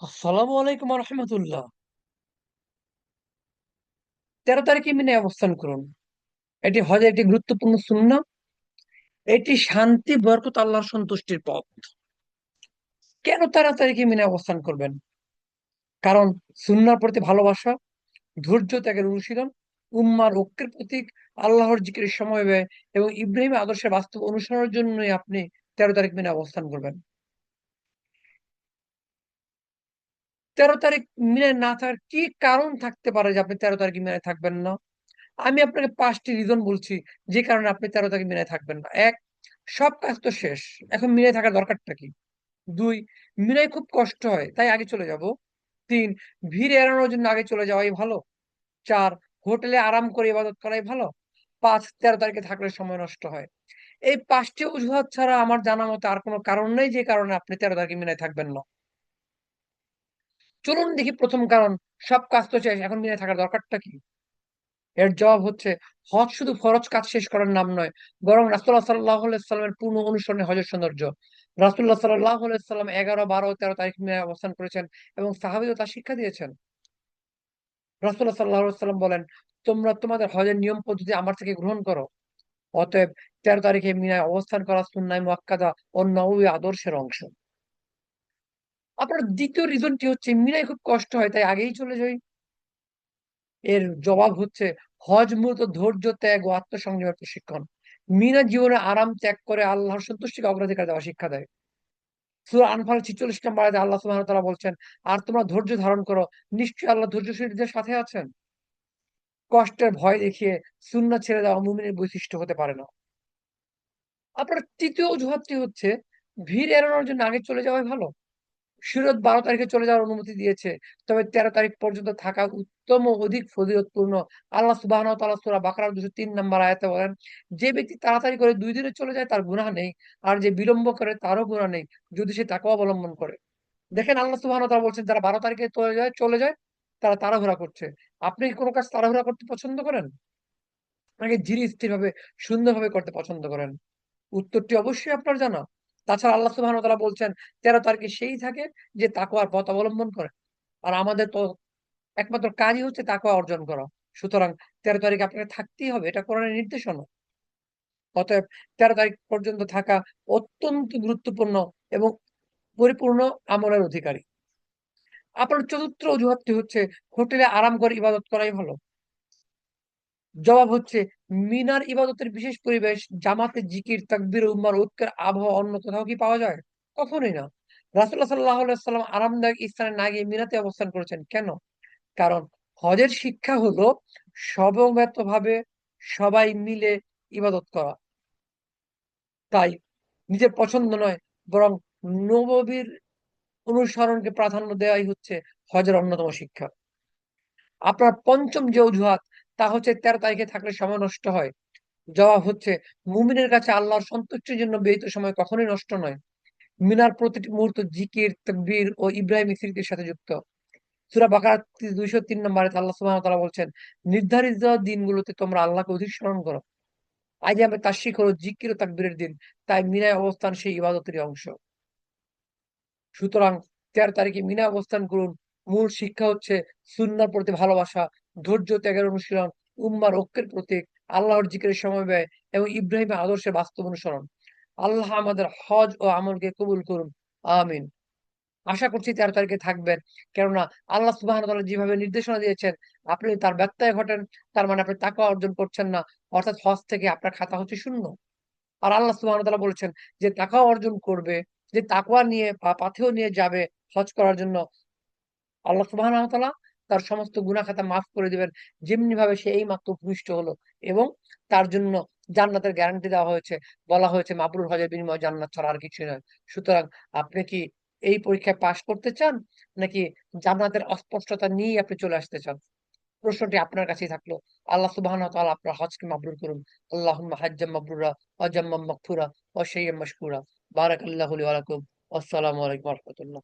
আসসালামু আলাইকুম রহমতুল্লাহ। 13 তারিখে মিনে অবস্থান করুন। এটি হজের একটি গুরুত্বপূর্ণ সুন্নাহ। এটি শান্তি, বরকত, আল্লাহর সন্তুষ্টির পথ। কেন 13 তারিখে মিনে অবস্থান করবেন? কারণ সুন্নাহর প্রতি ভালোবাসা, ধৈর্য ত্যাগের অনুশীলন, উম্মার ঐক্যের প্রতীক, আল্লাহর জিকিরের সময় ব্যয় এবং ইব্রাহিম আদর্শের বাস্তব অনুসরণের জন্যই আপনি 13 তারিখ মিনে অবস্থান করবেন। 13 তারিখ মিনে না থাকার কি কারণ থাকতে পারে যে আপনি 13 তারিখে মিনে থাকবেন না? আমি আপনাকে 5টি রিজন বলছি যে কারণে আপনি 13 তারিখ মিনায় থাকবেন না। এক, সব কাজ তো শেষ, এখন মিনায় থাকার দরকারটা কি? দুই, মিনায় খুব কষ্ট হয় তাই আগে চলে যাব। তিন, ভিড় এড়ানোর জন্য আগে চলে যাওয়াই ভালো। চার, হোটেলে আরাম করে ইবাদত করাই ভালো। পাঁচ, 13 তারিখে থাকলে সময় নষ্ট হয়। এই 5টি অজুহাত ছাড়া আমার জানা মতে আর কোনো কারণ নেই যে কারণে আপনি 13 তারিখে মিনায় থাকবেন না। চলুন দেখি প্রথম কারণ, সব কাজ তো শেষ, এখন মিনায় থাকার দরকারটা কি? এর জবাব হচ্ছে, হজ শুধু ফরজ কাজ শেষ করার নাম নয়, বরং রাসূলুল্লাহ সাল্লাল্লাহু আলাইহি সাল্লামের পূর্ণ অনুসরণে হজের সৌন্দর্য। রাসূলুল্লাহ সাল্লাল্লাহু আলাইহি সাল্লাম 11, 12, 13 তারিখ মিনায় অবস্থান করেছেন এবং সাহাবীরা তা শিক্ষা দিয়েছেন। রাসূলুল্লাহ সাল্লাল্লাহু আলাইহি সাল্লাম বলেন, তোমরা তোমাদের হজের নিয়ম পদ্ধতি আমার থেকে গ্রহণ করো। অতএব 13 তারিখে মিনায় অবস্থান করা সুন্নাহ মুআক্কাদা ও নববী আদর্শের অংশ। আপনার দ্বিতীয় রিজনটি হচ্ছে, মিনায় খুব কষ্ট হয় তাই আগেই চলে যাই। এর জবাব হচ্ছে, হজ মূলত ধৈর্য, ত্যাগ ও আত্মসংযমের প্রশিক্ষণ। মিনা জীবনে আরাম ত্যাগ করে আল্লাহর সন্তুষ্টিকে অগ্রাধিকার দেওয়া শিক্ষা দেয়। সূরা আনফাল 46 নম্বর আয়াতে আল্লাহ সুবহানাহু ওয়া তাআলা বলছেন, আর তোমরা ধৈর্য ধারণ করো, নিশ্চয়ই আল্লাহ ধৈর্যশীলদের সাথে আছেন। কষ্টের ভয় দেখিয়ে সুন্নাহ ছেড়ে দেওয়া মুমিনের বৈশিষ্ট্য হতে পারে না। আপনার তৃতীয় অজুহাতটি হচ্ছে, ভিড় এড়ানোর জন্য আগে চলে যাওয়াই ভালো। শরীয়ত 12 তারিখে চলে যাওয়ার অনুমতি দিয়েছে। তবে 13 তারিখ পর্যন্ত থাকা উত্তম ও অধিক ফজিলতপূর্ণ। আল্লাহ সুবহানাহু ওয়া তাআলা সূরা বাকারার 203 নম্বর আয়াতে বলেন, যে ব্যক্তি তাড়াতাড়ি করে 2 দিনে চলে যায় তার গুনাহ নেই, আর যে বিলম্ব করে তারও গুনাহ নেই, যদি সে তাকওয়া অবলম্বন করে। দেখেন আল্লাহ সুবহানাহু ওয়া তাআলা বলছেন, যারা 12 তারিখে চলে যায় তারা তাড়াহুড়া করছে। আপনি কি কোনো কাজ তাড়াহুড়া করতে পছন্দ করেন? নাকি ধীরে স্থিরভাবে সুন্দরভাবে করতে পছন্দ করেন? উত্তরটি অবশ্যই আপনার জানা। তাছাড়া আল্লাহ সুবহানাহু ওয়া তাআলা বলছেন, 13 তারিখে সেই থাকে যে তাকওয়ার পথ অবলম্বন করে। আর আমাদের তো একমাত্র কাজই হচ্ছে তাকওয়া অর্জন করা। সুতরাং 13 তারিখে আপনাকে থাকতেই হবে। এটা কোরআনের নির্দেশনা। অতএব 13 তারিখ পর্যন্ত থাকা অত্যন্ত গুরুত্বপূর্ণ এবং পরিপূর্ণ আমলের অধিকারী। আপনার চতুর্থ অজুহাতটি হচ্ছে, হোটেলে আরাম করে ইবাদত করাই ভালো। জবাব হচ্ছে, মিনার ইবাদতের বিশেষ পরিবেশ, জামাতে জিকির, তাকবীর, উম্মার ঐক্যের আবহাওয়া অন্য কোথাও কি পাওয়া যায়? কখনোই না। রাসূলুল্লাহ সাল্লাল্লাহু আলাইহি ওয়াসাল্লাম আরামদায়ক স্থানে না গিয়ে মিনাতে অবস্থান করেছেন। কেন? কারণ হজের শিক্ষা হলো সমবেতভাবে সবাই মিলে ইবাদত করা। তাই নিজের পছন্দ নয়, বরং নববীর অনুসরণকে প্রাধান্য দেওয়াই হচ্ছে হজের অন্যতম শিক্ষা। আপনার পঞ্চম যে অজুহাত, তা হচ্ছে 13 তারিখে থাকলে সময় নষ্ট হয়। জবাব হচ্ছে, মুমিনের কাছে আল্লাহর সন্তুষ্টির জন্য ব্যয়িত সময় কখনোই নষ্ট নয়। মিনার প্রতিটি মুহূর্ত জিকির, তাকবীর ও ইব্রাহিমী স্মৃতির সাথে যুক্ত। সূরা বাকারা 203 নম্বর আয়াতে আল্লাহ সুবহানাহু ওয়া তাআলা বলছেন, নির্ধারিত দিনগুলোতে তোমরা আল্লাহকে অধিক স্মরণ করো। আইয়ামে তাশরিক হলো জিকির ও তাকবীরের দিন। তাই মিনায় অবস্থান সেই ইবাদতেরই অংশ। সুতরাং 13 তারিখে মিনায় অবস্থান করুন। মূল শিক্ষা হচ্ছে সুন্নাহর প্রতি ভালোবাসা, ধৈর্য ত্যাগের অনুশীলন, উম্মার ঐক্যের প্রতীক, আল্লাহর জিকিরের সময় ব্যয় এবং ইব্রাহিমের আদর্শের বাস্তব অনুসরণ। আল্লাহ আমাদের হজ ও আমলকে কবুল করুন। আমিন। আশা করছি 13 তারিখে থাকবেন। কেননা আল্লাহ সুবহানাহু ওয়া তাআলা যেভাবে নির্দেশনা দিয়েছেন, আপনি যদি তার ব্যত্যয় ঘটান, তার মানে আপনি তাকওয়া অর্জন করছেন না। অর্থাৎ হজ থেকে আপনার খাতা হচ্ছে শূন্য। আর আল্লাহ সুবহানাহু ওয়া তাআলা বলেছেন, যে তাকওয়া অর্জন করবে, যে তাকওয়া নিয়ে বা পাথেয় নিয়ে যাবে হজ করার জন্য, আল্লাহ সুবহানাহু ওয়া তাআলা তার সমস্ত গুনাহ খাতা মাফ করে দিবেন। যেমনি ভাবে সে এইমাত্র ভূমিষ্ঠ হলো এবং তার জন্য জান্নাতের গ্যারান্টি দেওয়া হয়েছে। বলা হয়েছে, মাবরুর হজের বিনিময়ে জান্নাত ছাড়া আর কিছুই নয়। সুতরাং আপনি কি এই পরীক্ষায় পাস করতে চান? নাকি জান্নাতের অস্পষ্টতা নিয়েই আপনি চলে আসতে চান? প্রশ্নটি আপনার কাছেই থাকলো। আল্লাহ সুবহানাহু ওয়া তাআলা আপনার হজকে মাবরুর করুন। আল্লাহুম্মা হাজ্জাম মাবরুরা ওয়া জাম্মাম মাগফুরা ওয়া শাইয়্যাম মাশকুরা। বারাকাল্লাহু লি ওয়া লাকুম। আসসালামু আলাইকুম ওয়া রাহমাতুল্লাহ।